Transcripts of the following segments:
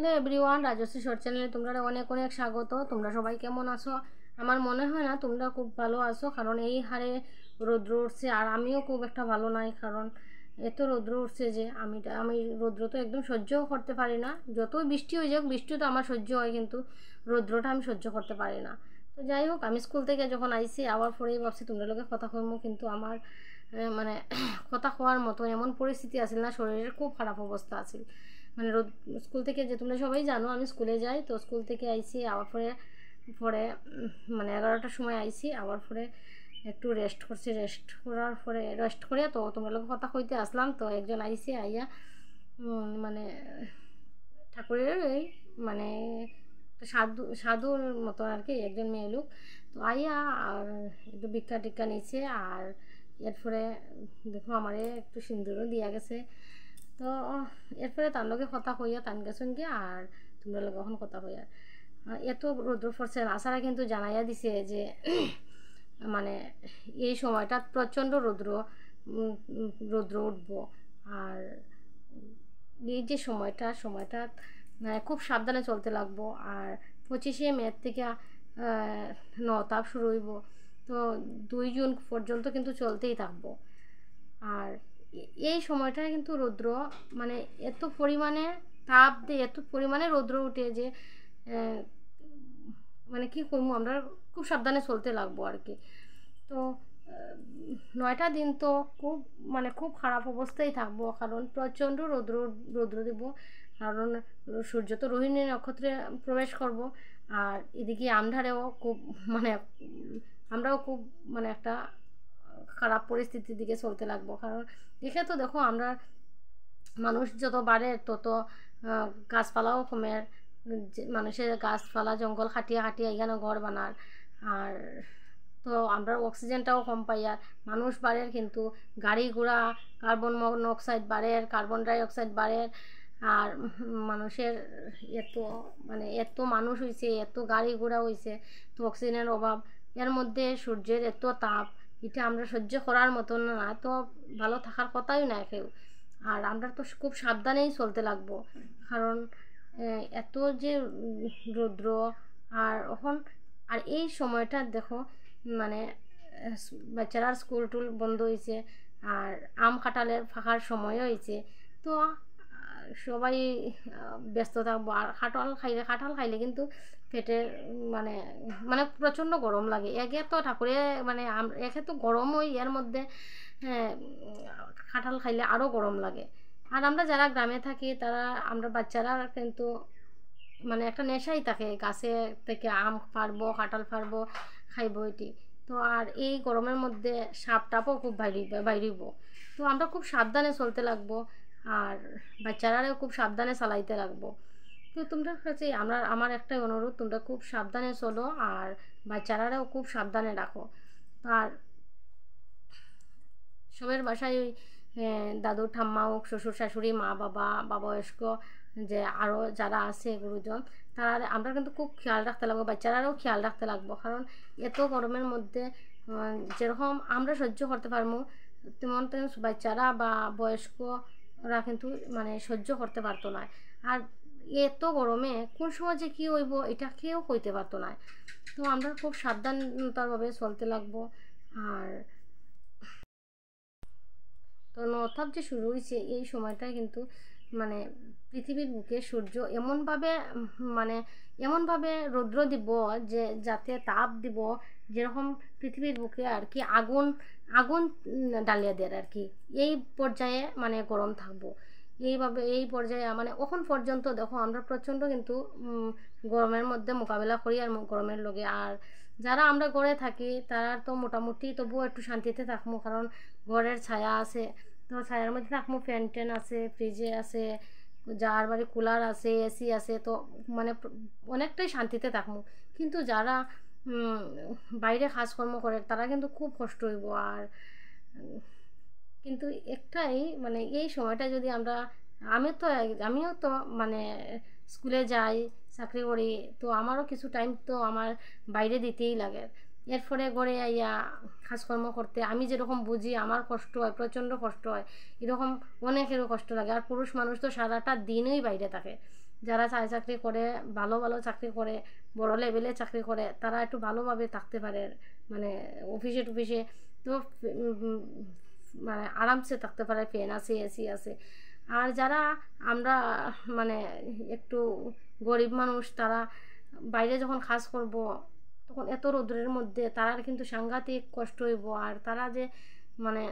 Hello everyone, Rajshri short চ্যানেলে তোমরা অনেক অনেক স্বাগত। তোমরা সবাই কেমন আছো? আমার মনে হয় না তোমরা খুব ভালো আছো, কারণ এই হারে রৌদ্র উঠছে। আর আমিও খুব একটা ভালো নাই, কারণ এত রৌদ্র উঠছে যে আমি রৌদ্র তো একদম সহ্যও করতে পারি না। যতই বৃষ্টি হয়ে যাক, বৃষ্টি তো আমার সহ্য হয়, কিন্তু রৌদ্রটা আমি সহ্য করতে পারি না। তো যাই হোক, আমি স্কুল থেকে যখন আইসি আবার পরেই ভাবছি তোমরা লোকে কথা কইমু, কিন্তু আমার মানে কথা কওয়ার মতো এমন পরিস্থিতি আছিল না, শরীরের খুব খারাপ অবস্থা আছিল। মানে রোদ স্কুল থেকে যে তোমরা সবাই জানো আমি স্কুলে যাই, তো স্কুল থেকে আইসি আবার পরে পরে মানে 11টার সময় আইসি, আবার পরে একটু রেস্ট করছি। রেস্ট করে তো তোমার লোক কথা কইতে আসলাম। তো একজন আইসি আইয়া মানে ঠাকুরের এই মানে সাধুর মতো আর কি একজন মেয়ে লোক। তো আইয়া আর একটু ভিক্ষা টিক্ষা নিচ্ছে, আর এরপরে দেখো আমারে একটু সিন্দুরও দিয়া গেছে। তো এরপরে তার লগে কথা কইয়া তান গেছেন গিয়ে, আর তোমরা লগে এখন কথা কইয়া এত রৌদ্র পড়ছে। আসারা কিন্তু জানাইয়া দিছে যে মানে এই সময়টা প্রচণ্ড রৌদ্র উঠবো। আর এই যে সময়টা খুব সাবধানে চলতে লাগবো। আর 25শে মে থেকে নতাপ শুরু হইব, তো 2 জুন পর্যন্ত কিন্তু চলতেই থাকবো। আর এই সময়টায় কিন্তু রৌদ্র মানে এত পরিমাণে তাপ দিয়ে এত পরিমাণে রৌদ্র উঠে যে মানে কি করবো, আমরা খুব সাবধানে চলতে লাগবো আর কি। তো 9টা দিন তো খুব খারাপ অবস্থায় থাকবো, কারণ প্রচণ্ড রৌদ্র দেব। কারণ সূর্য তো রোহিণী নক্ষত্রে প্রবেশ করব। আর এদিকে মানে আমরাও খুব একটা খারাপ পরিস্থিতির দিকে চলতে লাগবো। কারণ দেখো আমরা মানুষ যত বাড়ে তত গাছপালাও কমে। মানুষের গাছপালা জঙ্গল কাটিয়া এখানে ঘর বানার, আর তো আমরা অক্সিজেনটাও কম পাই। আর মানুষ বাড়ে, কিন্তু গাড়ি ঘোড়া কার্বন মনোক্সাইড বাড়ে, কার্বন ডাই অক্সাইড বাড়ে। আর মানুষের এত মানুষ হয়েছে, এত গাড়ি ঘোড়া হয়েছে, তো অক্সিজেনের অভাব। এর মধ্যে সূর্যের এত তাপ, এটা আমরা সহ্য করার মতন না, তো ভালো থাকার কথাই না কেউ। আর আমরা তো খুব সাবধানেই চলতে লাগবো, কারণ এত যে রৌদ্র। আর এই সময়টা দেখো মানে বাচ্চারা স্কুল টুল বন্ধ হয়েছে, আর আম কাঁঠালের ফাঁকার সময় হয়েছে। তো সবাই ব্যস্ত থাকবো। আর কাঁঠাল খাইলে কিন্তু পেটে মানে মানে প্রচণ্ড গরম লাগে। একে তো ঠাকুরে একে তো গরম ওই এর মধ্যে কাঁঠাল খাইলে আরও গরম লাগে। আর আমরা যারা গ্রামে থাকি আমরা বাচ্চারা কিন্তু একটা নেশাই থাকে, গাছে থেকে আম পারবো, কাঁঠাল পারবো, খাইবো এটি। তো আর এই গরমের মধ্যে সাপ টাপও খুব বাইরিব। তো আমরা খুব সাবধানে চলতে লাগবো, আর বাচ্চারাও খুব সাবধানে চালাইতে লাগবো। তো তোমরা কাছে আমার একটাই অনুরোধ, তোমরা খুব সাবধানে চলো, আর বাচ্চারাও খুব সাবধানে রাখো। আর সবের বাসায় ওই দাদু ঠাম্মা হোক, শ্বশুর শাশুড়ি, মা বাবা বা বয়স্ক যে আরও যারা আছে গুরুজন, আমরা কিন্তু খুব খেয়াল রাখতে লাগবো, বাচ্চারাও খেয়াল রাখতে লাগবো। কারণ এত গরমের মধ্যে যেরকম আমরা সহ্য করতে পারবো, তেমন বাচ্চারা বা বয়স্করা কিন্তু সহ্য করতে পারতো না। আর এত গরমে কোন সময় যে কী হইব এটা কেউ কইতে পারতো না। তো আমরা খুব সাবধানতারভাবে চলতে লাগবো। আর তো নতাপ যে শুরু হয়েছে এই সময়টায় কিন্তু পৃথিবীর বুকে সূর্য এমনভাবে রৌদ্র দিব যে যাতে তাপ দিব, যেরকম পৃথিবীর বুকে আর কি আগুন আগুন ডালিয়া দেয় আর কি। এই পর্যায়ে গরম থাকবো। এই পর্যায়ে ওখন পর্যন্ত দেখো আমরা প্রচণ্ড কিন্তু গরমের মধ্যে মোকাবেলা করি আর গরমের লগে। আর যারা আমরা ঘরে থাকি তারা তো মোটামুটি তবুও একটু শান্তিতে থাকবো, কারণ ঘরের ছায়া আছে। তো ছায়ার মধ্যে থাকবো, ফ্যান ট্যান আছে, ফ্রিজে আছে, যার বাড়ি কুলার আছে, এসি আছে, তো অনেকটাই শান্তিতে থাকবো। কিন্তু যারা বাইরে কাজকর্ম করে তারা কিন্তু খুব কষ্ট হইব। আর কিন্তু একটাই এই সময়টা যদি আমিও তো স্কুলে যাই, চাকরি করি, তো আমারও কিছু টাইম তো আমার বাইরে দিতেই লাগে। এর ফলে ঘরে আইয়া কাজকর্ম করতে আমি যেরকম বুঝি আমার কষ্ট হয়, প্রচণ্ড কষ্ট হয়, এরকম অনেকেরও কষ্ট লাগে। আর পুরুষ মানুষ তো সারাটা দিনই বাইরে থাকে, যারা চাকরি করে, ভালো ভালো চাকরি করে, বড় লেভেলে চাকরি করে, তারা একটু ভালোভাবে থাকতে পারে, মানে অফিসে টফিসে তো মানে আরামসে থাকতে পারে, ফ্যান আছে, এসি আছে। আর যারা আমরা মানে একটু গরিব মানুষ, তারা বাইরে যখন কাজ করব তখন এত রোদ্রের মধ্যে তারা কিন্তু সাংঘাতিক কষ্ট হইব। আর তারা যে মানে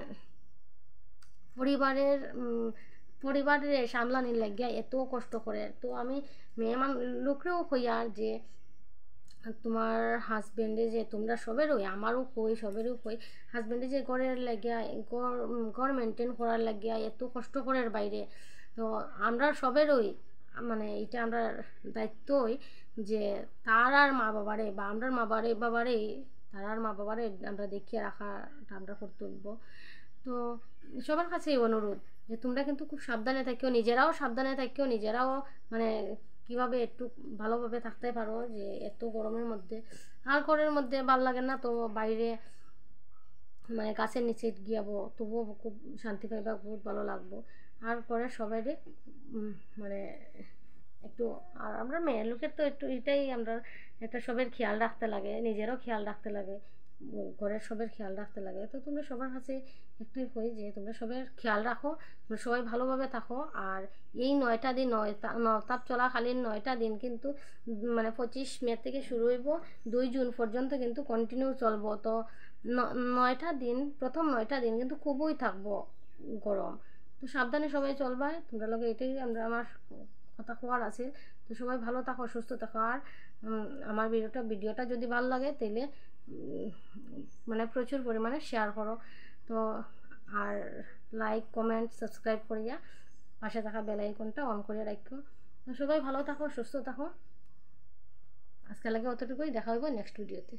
পরিবারের সামলানির লাগিয়া এত কষ্ট করে। তো আমি মেয়ে লোকরেও কইয়া যে তোমার হাজবেন্ডে যে তোমরা সবেরই, আমারও কই, সবেরও কই, হাজবেন্ডে যে ঘরের লাগিয়া ঘর মেনটেন করার লাগিয়া এত কষ্ট করার বাইরে, তো আমরা সবেরই মানে এটা আমরা দায়িত্বই যে তার আর মা বাবারে বা আমরা বাবারে তার আর মা বাবারে আমরা দেখিয়ে রাখাটা আমরা কর্তব্য। তো সবার কাছেই অনুরোধ যে তোমরা কিন্তু খুব সাবধানে থাকিও, নিজেরাও সাবধানে থাকিও, নিজেরাও মানে কীভাবে একটু ভালোভাবে থাকতে পারো যে এত গরমের মধ্যে। আর ঘরের মধ্যে ভাল লাগে না, তো বাইরে মানে গাছের নিচে গিয়াবো তবুও খুব শান্তি পাইবা, বহুত ভালো লাগবো। আর করে সবাই মানে একটু, আর আমরা মেয়ে লোকের তো একটু এটাই আমরা একটা সবের খেয়াল রাখতে লাগে, নিজেরও খেয়াল রাখতে লাগে, ঘরের সবের খেয়াল রাখতে লাগে। তো তোমরা সবার কাছে একটুই কই যে তোমরা সবের খেয়াল রাখো, তোমরা সবাই ভালোভাবে থাকো। আর এই 9টা দিন, নবতাপ চলাকালীন 9টা দিন কিন্তু মানে 25 মে থেকে শুরু হইব, 2 জুন পর্যন্ত কিন্তু কন্টিনিউ চলবো। তো 9টা দিন, প্রথম 9টা দিন কিন্তু খুবই থাকবো গরম। তো সাবধানে সবাই চলবা, তোমরা লগে এটাই আমার কথা কোয়ার আছে। তো সবাই ভালো থাকো, সুস্থ থাকো। আর আমার ভিডিওটা যদি ভালো লাগে তাহলে মানে প্রচুর পরিমাণে শেয়ার করো। তো আর লাইক, কমেন্ট, সাবস্ক্রাইব করিয়া পাশে থাকা বেল আইকনটা অন করে রাখো। তো সবাই ভালো থাকো, সুস্থ থাকো। আজকে লাগে অতটুকুই, দেখা হইব নেক্সট ভিডিওতে।